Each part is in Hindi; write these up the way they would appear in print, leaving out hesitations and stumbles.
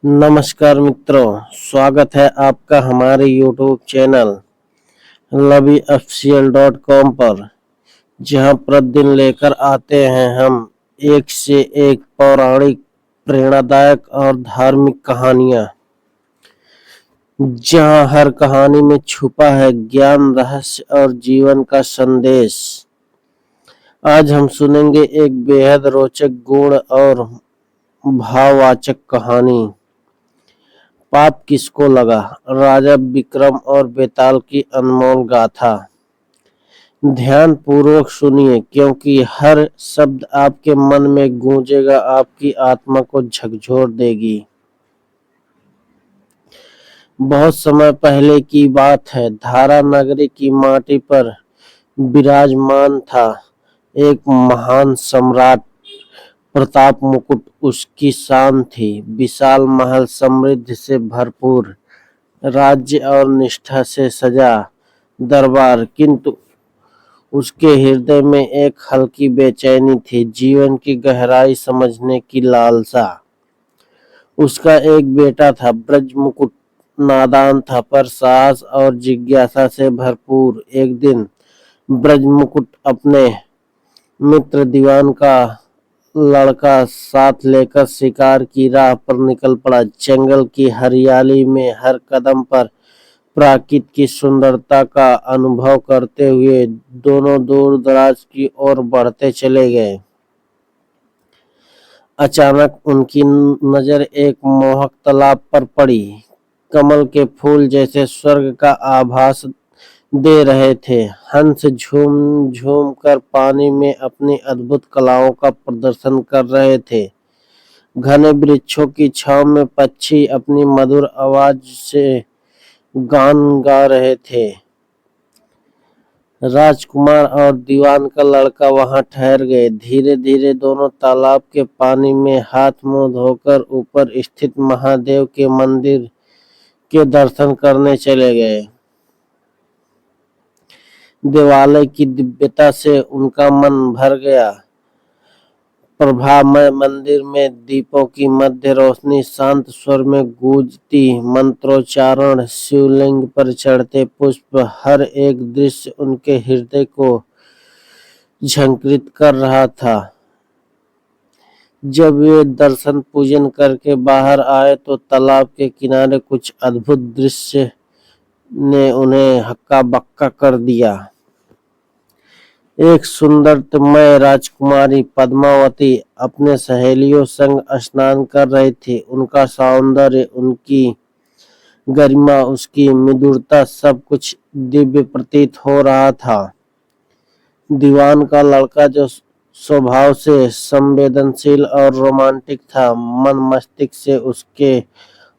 नमस्कार मित्रों, स्वागत है आपका हमारे YouTube चैनल LoveYofficial.com पर, जहां प्रतिदिन लेकर आते हैं हम एक से एक पौराणिक, प्रेरणादायक और धार्मिक कहानियां, जहां हर कहानी में छुपा है ज्ञान, रहस्य और जीवन का संदेश। आज हम सुनेंगे एक बेहद रोचक गुण और भाववाचक कहानी। पाप किसको लगा, राजा विक्रम और बेताल की अनमोल गाथा। ध्यान पूर्वक सुनिए, क्योंकि हर शब्द आपके मन में गूंजेगा, आपकी आत्मा को झकझोर देगी। बहुत समय पहले की बात है। धारा नगरी की माटी पर विराजमान था एक महान सम्राट। प्रताप मुकुट उसकी शान थी। विशाल महल, समृद्धि से भरपूर राज्य और निष्ठा से सजा दरबार, किंतु उसके हृदय में एक हल्की बेचैनी थी, जीवन की गहराई समझने की लालसा। उसका एक बेटा था, ब्रजमुकुट। नादान था, पर साहस और जिज्ञासा से भरपूर। एक दिन ब्रजमुकुट अपने मित्र दीवान का लड़का साथ लेकर शिकार की राह पर निकल पड़ा। जंगल की हरियाली में हर कदम पर प्रकृति की सुंदरता का अनुभव करते हुए दोनों दूर दराज की ओर बढ़ते चले गए। अचानक उनकी नजर एक मोहक तालाब पर पड़ी। कमल के फूल जैसे स्वर्ग का आभास दे रहे थे। हंस झूम झूम कर पानी में अपनी अद्भुत कलाओं का प्रदर्शन कर रहे थे। घने वृक्षों की छांव में पक्षी अपनी मधुर आवाज से गान गा रहे थे। राजकुमार और दीवान का लड़का वहां ठहर गए। धीरे धीरे दोनों तालाब के पानी में हाथ मुंह धोकर ऊपर स्थित महादेव के मंदिर के दर्शन करने चले गए। देवालय की दिव्यता से उनका मन भर गया। प्रभामय मंदिर में दीपों की मध्य रोशनी, शांत स्वर में गूंजती मंत्रोच्चारण, शिवलिंग पर चढ़ते पुष्प, हर एक दृश्य उनके हृदय को झंकृत कर रहा था। जब वे दर्शन पूजन करके बाहर आए तो तालाब के किनारे कुछ अद्भुत दृश्य ने उन्हें हक्का बक्का कर दिया। एक सुंदरतमय राजकुमारी पद्मावती अपने सहेलियों संग स्नान कर रही थी। उनका सौंदर्य, उनकी गरिमा, उसकी मधुरता, सब कुछ दिव्य प्रतीत हो रहा था। दीवान का लड़का, जो स्वभाव से संवेदनशील और रोमांटिक था, मन मस्तिष्क से उसके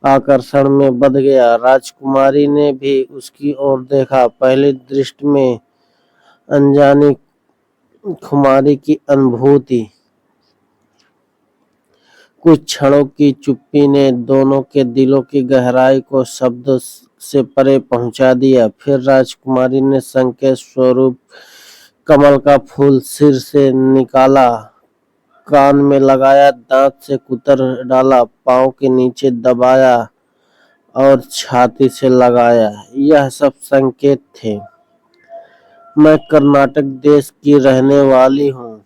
आकर्षण में बंध गया। राजकुमारी ने भी उसकी ओर देखा। पहली दृष्टि में अनजानी खुमारी की अनुभूति, कुछ क्षणों की चुप्पी ने दोनों के दिलों की गहराई को शब्दों से परे पहुंचा दिया। फिर राजकुमारी ने संकेत स्वरूप कमल का फूल सिर से निकाला, कान में लगाया, दांत से कुतर डाला, पांव के नीचे दबाया और छाती से लगाया। यह सब संकेत थे। मैं कर्नाटक देश की रहने वाली हूँ।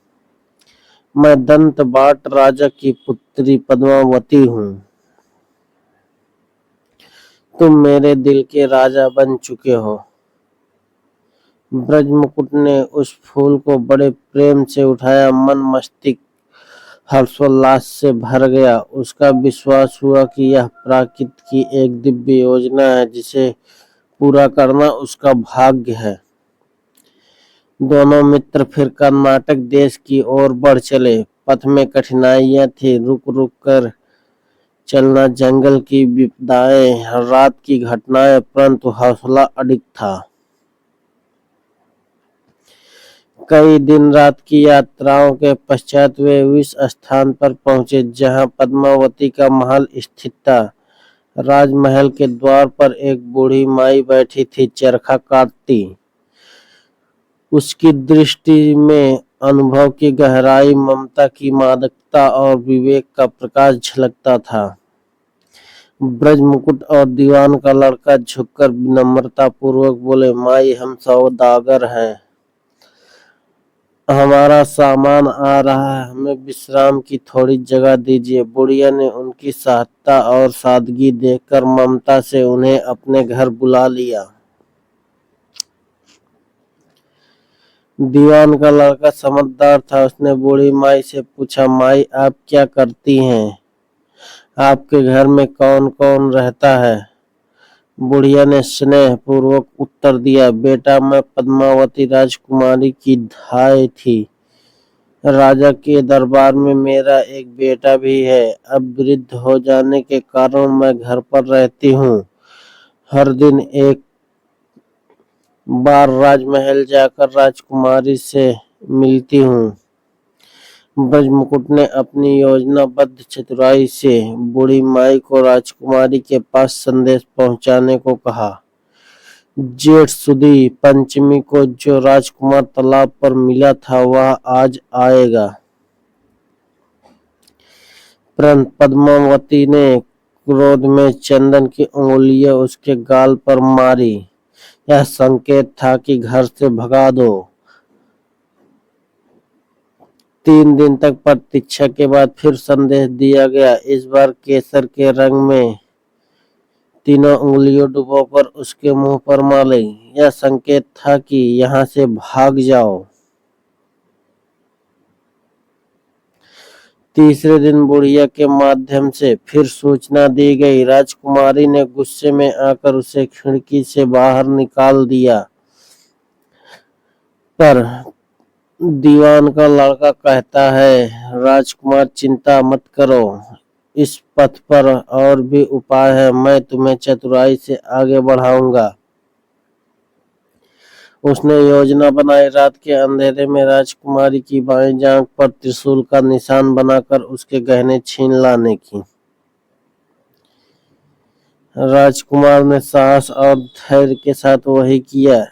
मैं दंतबाट राजा की पुत्री पद्मावती हूँ। तुम मेरे दिल के राजा बन चुके हो। ब्रजमुकुट ने उस फूल को बड़े प्रेम से उठाया। मन मस्तिष्क हर्षोल्लास से भर गया। उसका विश्वास हुआ कि यह प्रकृति की एक दिव्य योजना है, जिसे पूरा करना उसका भाग्य है। दोनों मित्र फिर कर्नाटक देश की ओर बढ़ चले। पथ में कठिनाइयां थी, रुक रुक कर चलना, जंगल की विपदाएं, रात की घटनाएं, परंतु हौसला अडिग था। कई दिन रात की यात्राओं के पश्चात वे उस स्थान पर पहुंचे जहां पद्मावती का महल स्थित था। राजमहल के द्वार पर एक बूढ़ी माई बैठी थी, चरखा काटती। उसकी दृष्टि में अनुभव की गहराई, ममता की मादकता और विवेक का प्रकाश झलकता था। ब्रज मुकुट और दीवान का लड़का झुककर विनम्रता पूर्वक बोले, माई हम सौदागर हैं, हमारा सामान आ रहा है, हमें विश्राम की थोड़ी जगह दीजिए। बुढ़िया ने उनकी सहजता और सादगी देखकर ममता से उन्हें अपने घर बुला लिया। दीवान का लड़का समझदार था। उसने बूढ़ी माई से पूछा, माई आप क्या करती हैं? आपके घर में कौन कौन रहता है? बुढ़िया ने स्नेह पूर्वक उत्तर दिया, बेटा मैं पद्मावती राजकुमारी की धाय थी। राजा के दरबार में मेरा एक बेटा भी है। अब वृद्ध हो जाने के कारण मैं घर पर रहती हूँ। हर दिन एक बार राजमहल जाकर राजकुमारी से मिलती हूँ। ब्रजमुकुट ने अपनी योजनाबद्ध चतुराई से बूढ़ी माई को राजकुमारी के पास संदेश पहुंचाने को कहा। जेठ सुदी पंचमी को जो राजकुमार तालाब पर मिला था वह आज आएगा। परंतु पद्मावती ने क्रोध में चंदन की उंगलियां उसके गाल पर मारी। यह संकेत था कि घर से भगा दो। 3 दिन तक प्रतीक्षा के बाद फिर संदेश दिया गया। इस बार केसर के रंग में तीनों उंगलियों डुबोकर उसके मुंह पर मारी। यह संकेत था कि यहाँ से भाग जाओ। तीसरे दिन बुढ़िया के माध्यम से फिर सूचना दी गई। राजकुमारी ने गुस्से में आकर उसे खिड़की से बाहर निकाल दिया। पर दीवान का लड़का कहता है, राजकुमार चिंता मत करो, इस पथ पर और भी उपाय है, मैं तुम्हें चतुराई से आगे बढ़ाऊंगा। उसने योजना बनाई। रात के अंधेरे में राजकुमारी की बाईं जांघ पर त्रिशूल का निशान बनाकर उसके गहने छीन लाने की। राजकुमार ने साहस और धैर्य के साथ वही किया।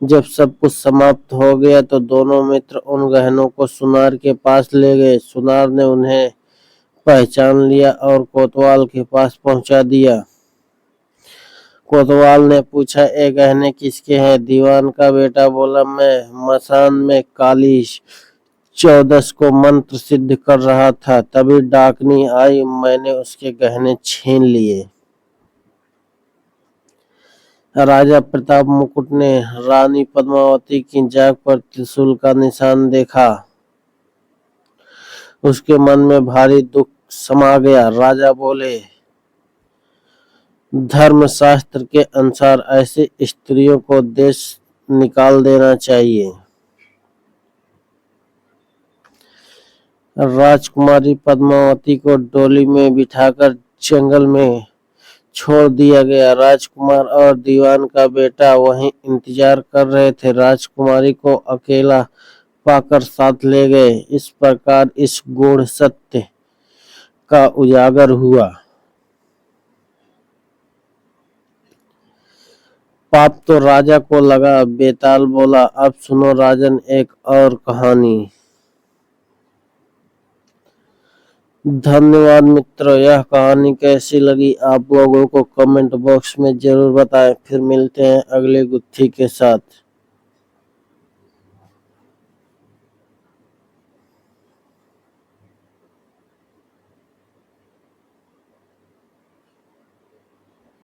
जब सब कुछ समाप्त हो गया तो दोनों मित्र उन गहनों को सुनार के पास ले गए। सुनार ने उन्हें पहचान लिया और कोतवाल के पास पहुंचा दिया। कोतवाल ने पूछा, ये गहने किसके हैं? दीवान का बेटा बोला, मैं मसान में काली 14 को मंत्र सिद्ध कर रहा था, तभी डाकनी आई, मैंने उसके गहने छीन लिए। राजा प्रताप मुकुट ने रानी पद्मावती की जांघ पर त्रिशूल का निशान देखा। उसके मन में भारी दुख समा गया। राजा बोले, धर्म शास्त्र के अनुसार ऐसी स्त्रियों को देश निकाल देना चाहिए। राजकुमारी पद्मावती को डोली में बिठाकर जंगल में छोड़ दिया गया। राजकुमार और दीवान का बेटा वहीं इंतजार कर रहे थे। राजकुमारी को अकेला पाकर साथ ले गए। इस प्रकार इस गूढ़ सत्य का उजागर हुआ। पाप तो राजा को लगा। बेताल बोला, अब सुनो राजन एक और कहानी। धन्यवाद मित्रों, यह कहानी कैसी लगी आप लोगों को कमेंट बॉक्स में जरूर बताएं। फिर मिलते हैं अगले गुत्थी के साथ।